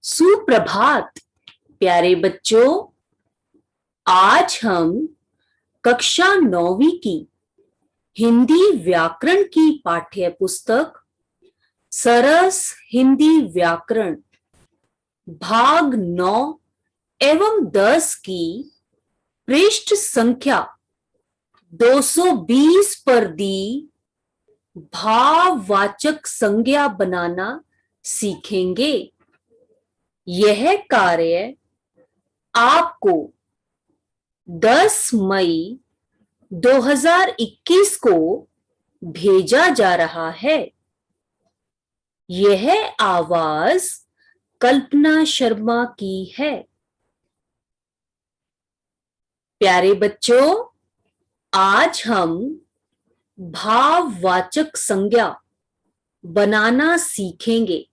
सुप्रभात प्यारे बच्चों। आज हम कक्षा 9वीं की हिंदी व्याकरण की पाठ्य पुस्तक सरस हिंदी व्याकरण भाग 9 एवं 10 की पृष्ठ संख्या 220 पर दी भाववाचक संज्ञा बनाना सीखेंगे। यह कार्य आपको 10 मई 2021 को भेजा जा रहा है। यह आवाज कल्पना शर्मा की है। प्यारे बच्चों, आज हम भाववाचक संज्ञा बनाना सीखेंगे।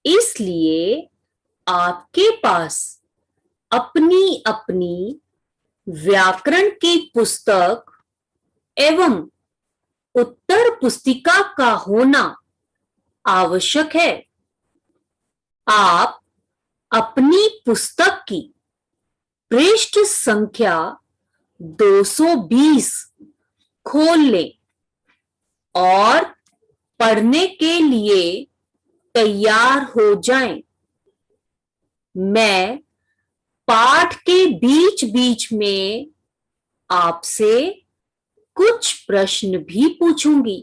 इसलिए आपके पास अपनी अपनी व्याकरण की पुस्तक एवं उत्तर पुस्तिका का होना आवश्यक है। आप अपनी पुस्तक की पृष्ठ संख्या 220 खोल लें और पढ़ने के लिए तैयार हो जाएं। मैं पाठ के बीच बीच में आपसे कुछ प्रश्न भी पूछूंगी।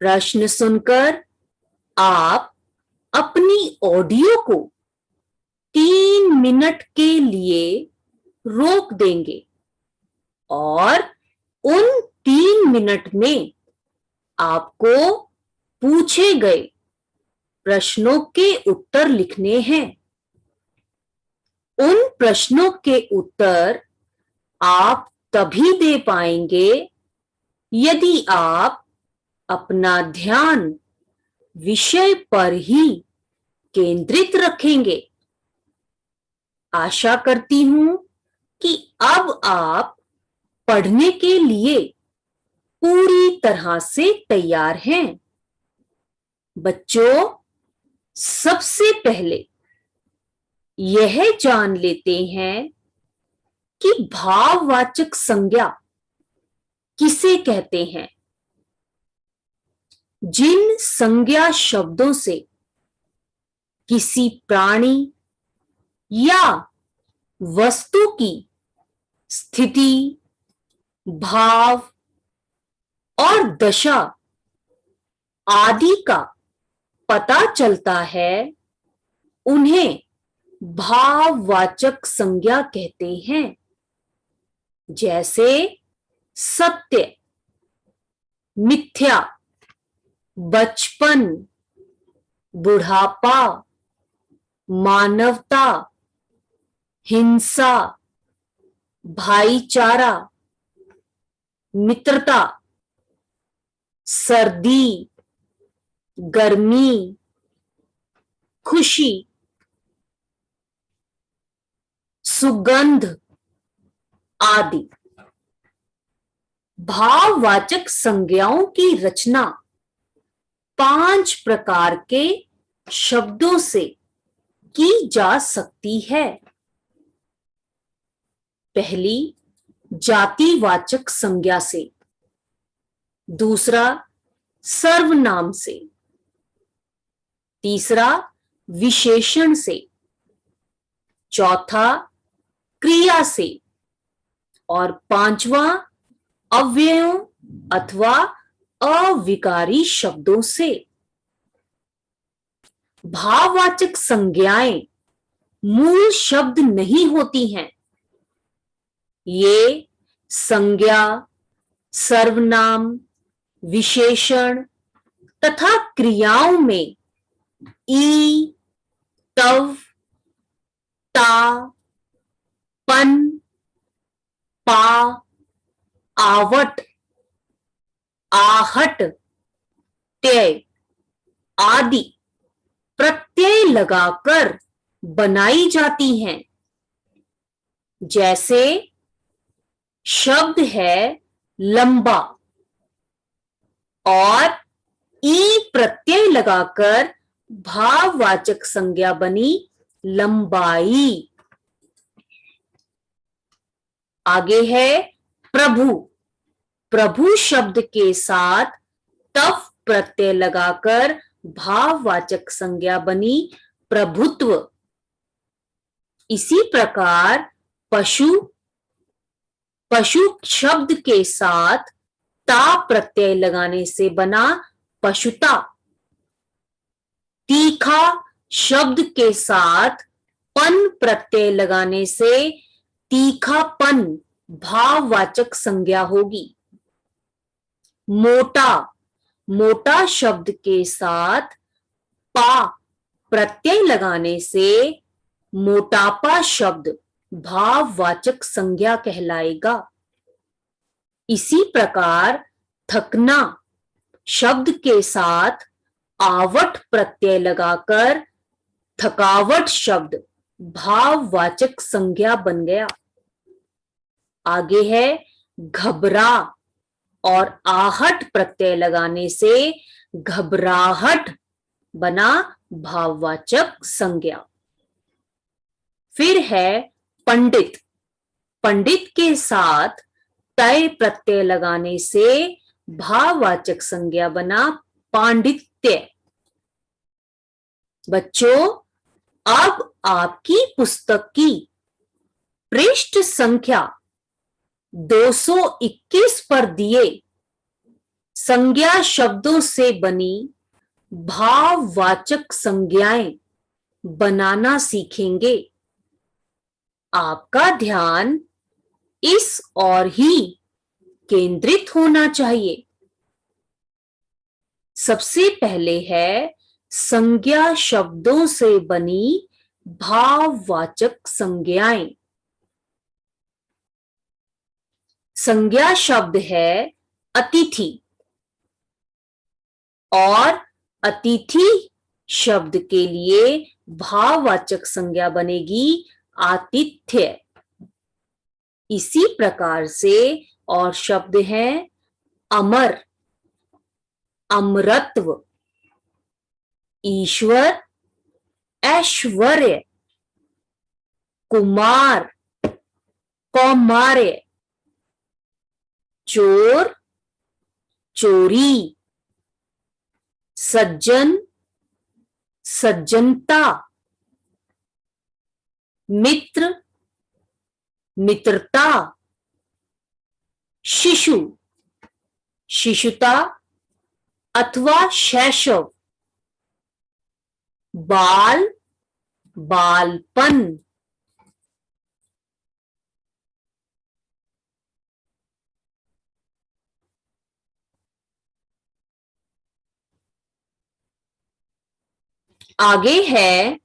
प्रश्न सुनकर आप अपनी ऑडियो को 3 मिनट के लिए रोक देंगे और उन 3 मिनट में आपको पूछे गए प्रश्नों के उत्तर लिखने हैं। उन प्रश्नों के उत्तर आप तभी दे पाएंगे यदि आप अपना ध्यान विषय पर ही केंद्रित रखेंगे। आशा करती हूं कि अब आप पढ़ने के लिए पूरी तरह से तैयार हैं। बच्चों, सबसे पहले यह जान लेते हैं कि भाववाचक संज्ञा किसे कहते हैं। जिन संज्ञा शब्दों से किसी प्राणी या वस्तु की स्थिति, भाव और दशा आदि का पता चलता है, उन्हें भाववाचक संज्ञा कहते हैं। जैसे सत्य, मिथ्या, बचपन, बुढ़ापा, मानवता, हिंसा, भाईचारा, मित्रता, सर्दी, गर्मी, खुशी, सुगंध आदि। भाववाचक संज्ञाओं की रचना 5 प्रकार के शब्दों से की जा सकती है। पहली, जातिवाचक संज्ञा से। दूसरा, सर्वनाम से। तीसरा, विशेषण से। चौथा, क्रिया से। और पांचवा, अव्ययों अथवा अविकारी शब्दों से। भाववाचक संज्ञाएं मूल शब्द नहीं होती हैं। ये संज्ञा, सर्वनाम, विशेषण तथा क्रियाओं में ई, तव, ता, पन, पा, आवट, आहट, त्यय आदि प्रत्यय लगाकर बनाई जाती हैं। जैसे शब्द है लंबा और ई प्रत्यय लगाकर भाववाचक संज्ञा बनी लंबाई। आगे है प्रभु। प्रभु शब्द के साथ तफ प्रत्यय लगाकर भाववाचक संज्ञा बनी प्रभुत्व। इसी प्रकार पशु। पशु शब्द के साथ ता प्रत्यय लगाने से बना पशुता। तीखा शब्द के साथ पन प्रत्यय लगाने से तीखापन भाववाचक संज्ञा होगी। मोटा। मोटा शब्द के साथ पा प्रत्यय लगाने से मोटापा शब्द भाववाचक संज्ञा कहलाएगा। इसी प्रकार थकना शब्द के साथ आवट प्रत्यय लगाकर थकावट शब्द भाववाचक संज्ञा बन गया। आगे है घबरा और आहट प्रत्यय लगाने से घबराहट बना भाववाचक संज्ञा। फिर है पंडित। पंडित के साथ तय प्रत्यय लगाने से भाववाचक संज्ञा बना पांडित्य। बच्चों, अब आपकी पुस्तक की पृष्ठ संख्या 221 पर दिए संज्ञा शब्दों से बनी भाववाचक संज्ञाएं बनाना सीखेंगे। आपका ध्यान इस ओर ही केंद्रित होना चाहिए। सबसे पहले है संज्ञा शब्दों से बनी भाववाचक संज्ञाएं। संज्ञा शब्द है अतिथि और अतिथि शब्द के लिए भाववाचक संज्ञा बनेगी आतिथ्य। इसी प्रकार से और शब्द हैं अमर, अमरत्व, ईश्वर, ऐश्वर्य, कुमार, कौमार्य, चोर, चोरी, सज्जन, सज्जनता, मित्र, मित्रता, शिशु, शिशुता अथवा शैशव, बाल, बालपन। आगे है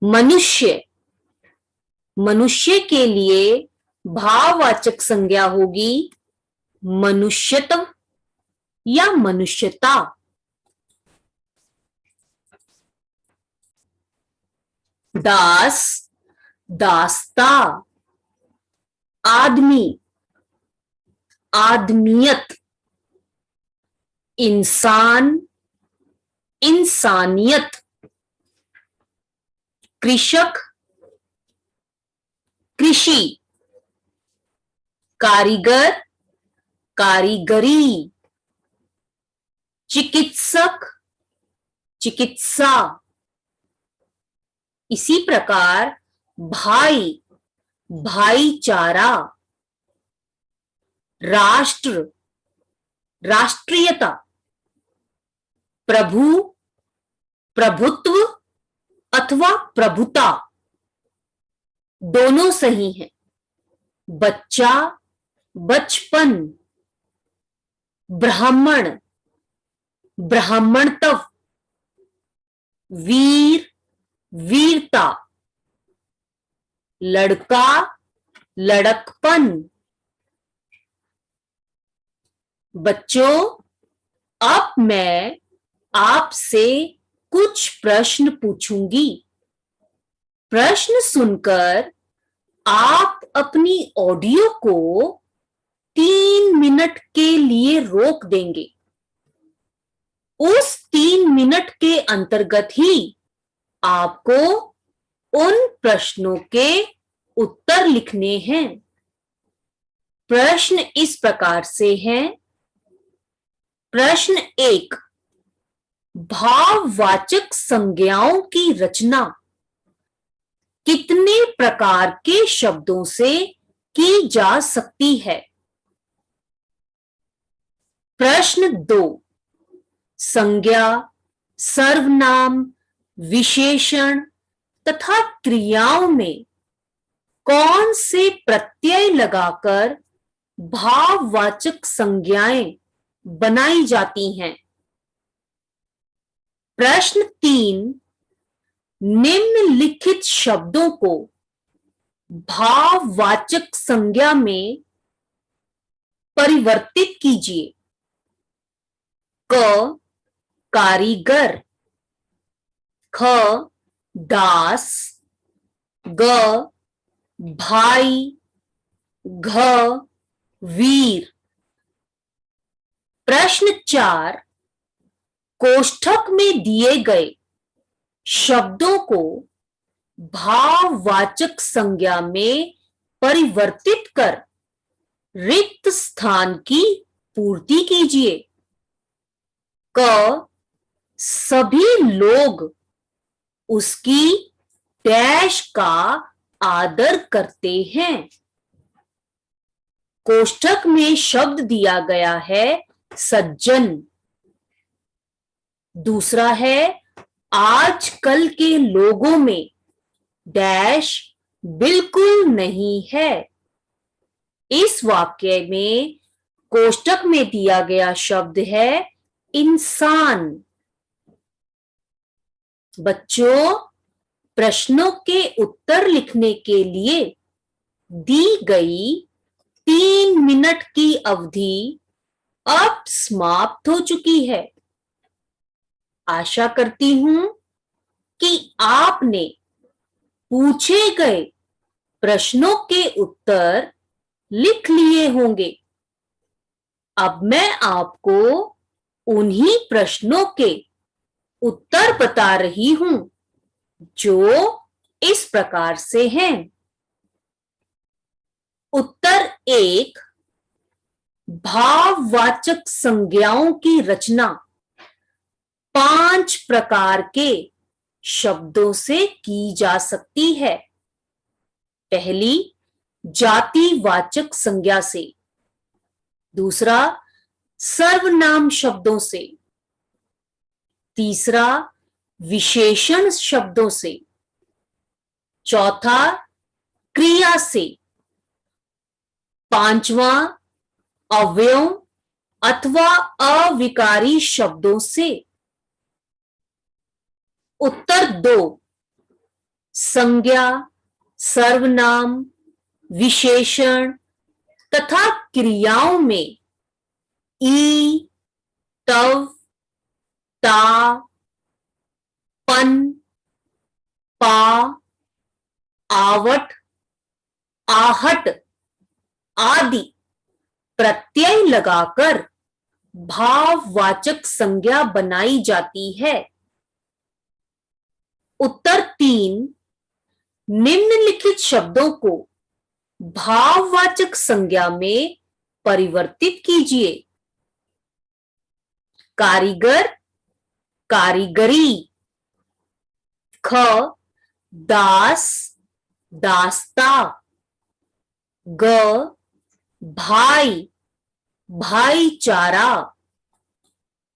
मनुष्य। मनुष्य के लिए भाववाचक संज्ञा होगी मनुष्यत्व या मनुष्यता। दास, दास्ता, आदमी, आदमियत, इंसान, इंसानियत, कृषक, कृषि, कारीगर, कारीगरी, चिकित्सक, चिकित्सा। इसी प्रकार भाई, भाईचारा, राष्ट्र, राष्ट्रीयता, प्रभु, प्रभुत्व अथवा प्रभुता दोनों सही हैं। बच्चा, बचपन, ब्राह्मण, ब्राह्मणत्व, वीर, वीरता, लड़का, लड़कपन। बच्चों, अब मैं आपसे कुछ प्रश्न पूछूंगी। प्रश्न सुनकर आप अपनी ऑडियो को 3 मिनट के लिए रोक देंगे। उस 3 मिनट के अंतर्गत ही आपको उन प्रश्नों के उत्तर लिखने हैं। प्रश्न इस प्रकार से हैं। प्रश्न 1, भाववाचक संज्ञाओं की रचना कितने प्रकार के शब्दों से की जा सकती है? प्रश्न 2, संज्ञा, सर्वनाम, विशेषण तथा क्रियाओं में कौन से प्रत्यय लगाकर भाववाचक संज्ञाएं बनाई जाती हैं? प्रश्न 3, निम्नलिखित शब्दों को भाववाचक संज्ञा में परिवर्तित कीजिए। क, कारीगर, ख, दास, ग, भाई, घ, वीर। प्रश्न 4, कोष्ठक में दिए गए शब्दों को भाववाचक संज्ञा में परिवर्तित कर रिक्त स्थान की पूर्ति कीजिए। क, सभी लोग उसकी डैश का आदर करते हैं। कोष्ठक में शब्द दिया गया है सज्जन। दूसरा है, आजकल के लोगों में डैश बिल्कुल नहीं है। इस वाक्य में कोष्ठक में दिया गया शब्द है इंसान। बच्चों, प्रश्नों के उत्तर लिखने के लिए दी गई 3 मिनट की अवधि अब समाप्त हो चुकी है। आशा करती हूं कि आपने पूछे गए प्रश्नों के उत्तर लिख लिए होंगे। अब मैं आपको उन्हीं प्रश्नों के उत्तर बता रही हूं जो इस प्रकार से हैं। उत्तर 1, भाववाचक संज्ञाओं की रचना 5 प्रकार के शब्दों से की जा सकती है। पहली, जातिवाचक संज्ञा से। दूसरा, सर्वनाम शब्दों से। तीसरा, विशेषण शब्दों से। चौथा, क्रिया से। पांचवा, अव्ययों अथवा अविकारी शब्दों से। उत्तर 2, संज्ञा, सर्वनाम, विशेषण तथा क्रियाओं में ई, तव, ता, पन, पा, आवट, आहट आदि प्रत्यय लगाकर भाववाचक संज्ञा बनाई जाती है। उत्तर 3, निम्नलिखित शब्दों को भाववाचक संज्ञा में परिवर्तित कीजिए। कारीगर, कारीगरी। ख, दास, दास्ता। ग, भाई, भाईचारा।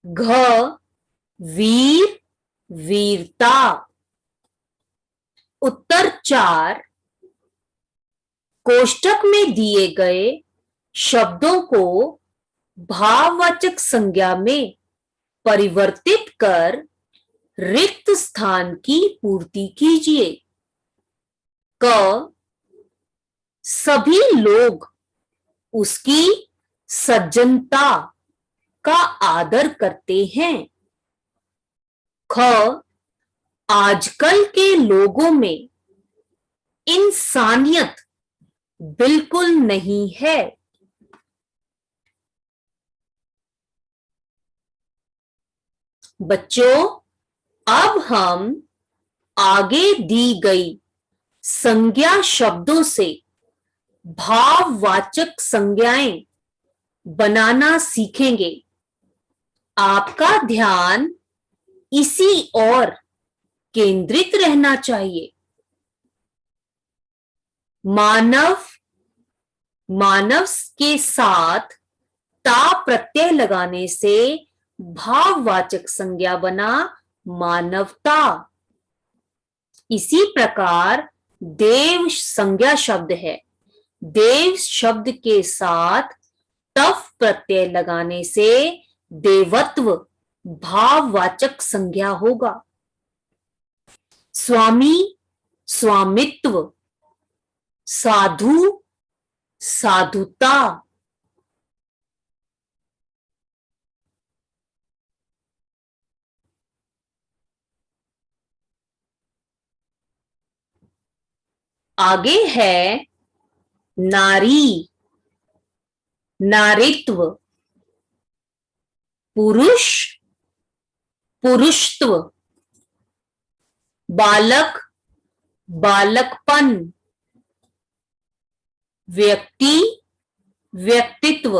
घ, वीर, वीरता। उत्तर 4, कोष्ठक में दिए गए शब्दों को भाववाचक संज्ञा में परिवर्तित कर रिक्त स्थान की पूर्ति कीजिए। क, सभी लोग उसकी सज्जनता का आदर करते हैं। ख, आजकल के लोगों में इंसानियत बिल्कुल नहीं है। बच्चों, अब हम आगे दी गई संज्ञा शब्दों से भाववाचक संज्ञाएं बनाना सीखेंगे। आपका ध्यान इसी ओर केंद्रित रहना चाहिए। मानव, मानव के साथ ता प्रत्यय लगाने से भाववाचक संज्ञा बना मानवता। इसी प्रकार देव संज्ञा शब्द है। देव शब्द के साथ तफ प्रत्यय लगाने से देवत्व भाववाचक संज्ञा होगा। स्वामी, स्वामित्व, साधु, साधुता। आगे है नारी, नारित्व, पुरुष, पुरुषत्व, बालक, बालकपन, व्यक्ति, व्यक्तित्व,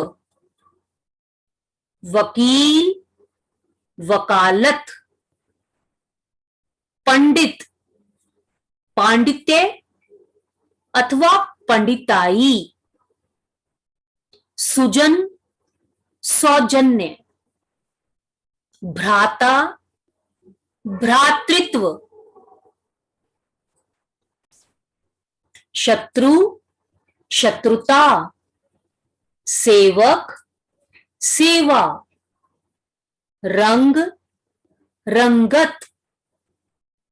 वकील, वकालत, पंडित, पांडित्य अथवा पंडिताई, सुजन, सौजन्य, भ्राता, भ्रातृत्व, शत्रु, शत्रुता, सेवक, सेवा, रंग, रंगत,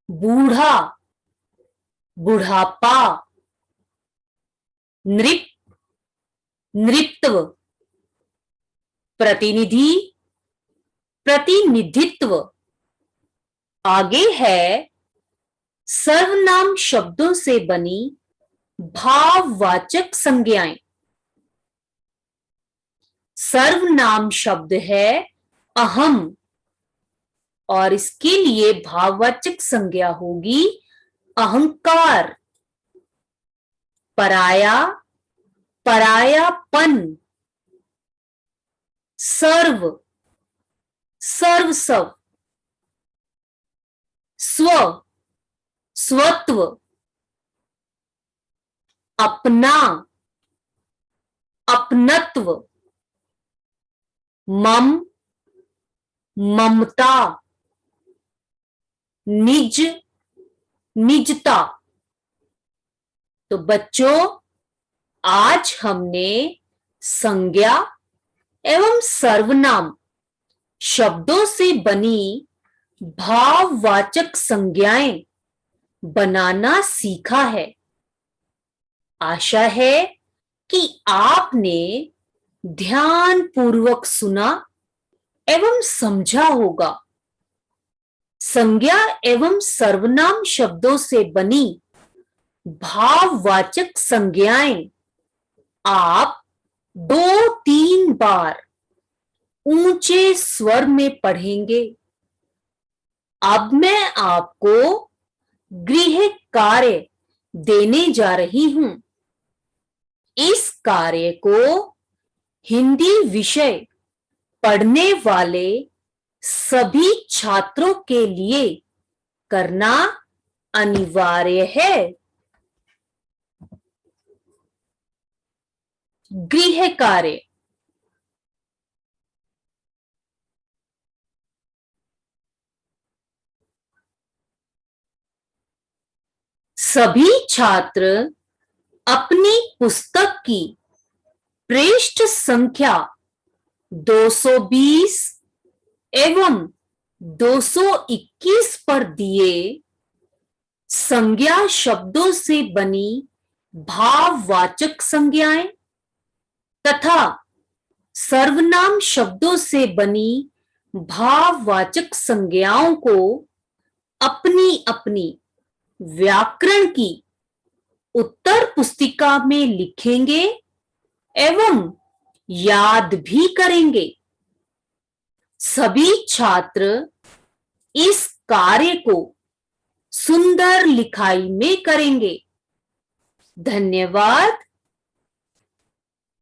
बूढ़ा, बुढ़ापा, नृप, नृत्व, प्रतिनिधि, प्रतिनिधित्व। आगे है सर्वनाम शब्दों से बनी भाववाचक संज्ञाएं। सर्वनाम शब्द है अहम और इसके लिए भाववाचक संज्ञा होगी अहंकार। पराया, परायापन, सर्व, सर्वस्व, स्व, स्वत्व, अपना, अपनत्व, मम, ममता, निज, निजता। तो बच्चों, आज हमने संज्ञा एवं सर्वनाम शब्दों से बनी भाववाचक संज्ञाएं बनाना सीखा है। आशा है कि आपने ध्यान पूर्वक सुना एवं समझा होगा। संज्ञा एवं सर्वनाम शब्दों से बनी भाववाचक संज्ञाएं आप 2-3 बार ऊंचे स्वर में पढ़ेंगे। अब मैं आपको गृह कार्य देने जा रही हूं। इस कार्य को हिंदी विषय पढ़ने वाले सभी छात्रों के लिए करना अनिवार्य है। गृह कार्य। सभी छात्र अपनी पुस्तक की पृष्ठ संख्या 220 एवं 221 पर दिए संज्ञा शब्दों से बनी भाववाचक संज्ञाएं तथा सर्वनाम शब्दों से बनी भाववाचक संज्ञाओं को अपनी अपनी व्याकरण की उत्तर पुस्तिका में लिखेंगे एवं याद भी करेंगे। सभी छात्र इस कार्य को सुंदर लिखाई में करेंगे। धन्यवाद।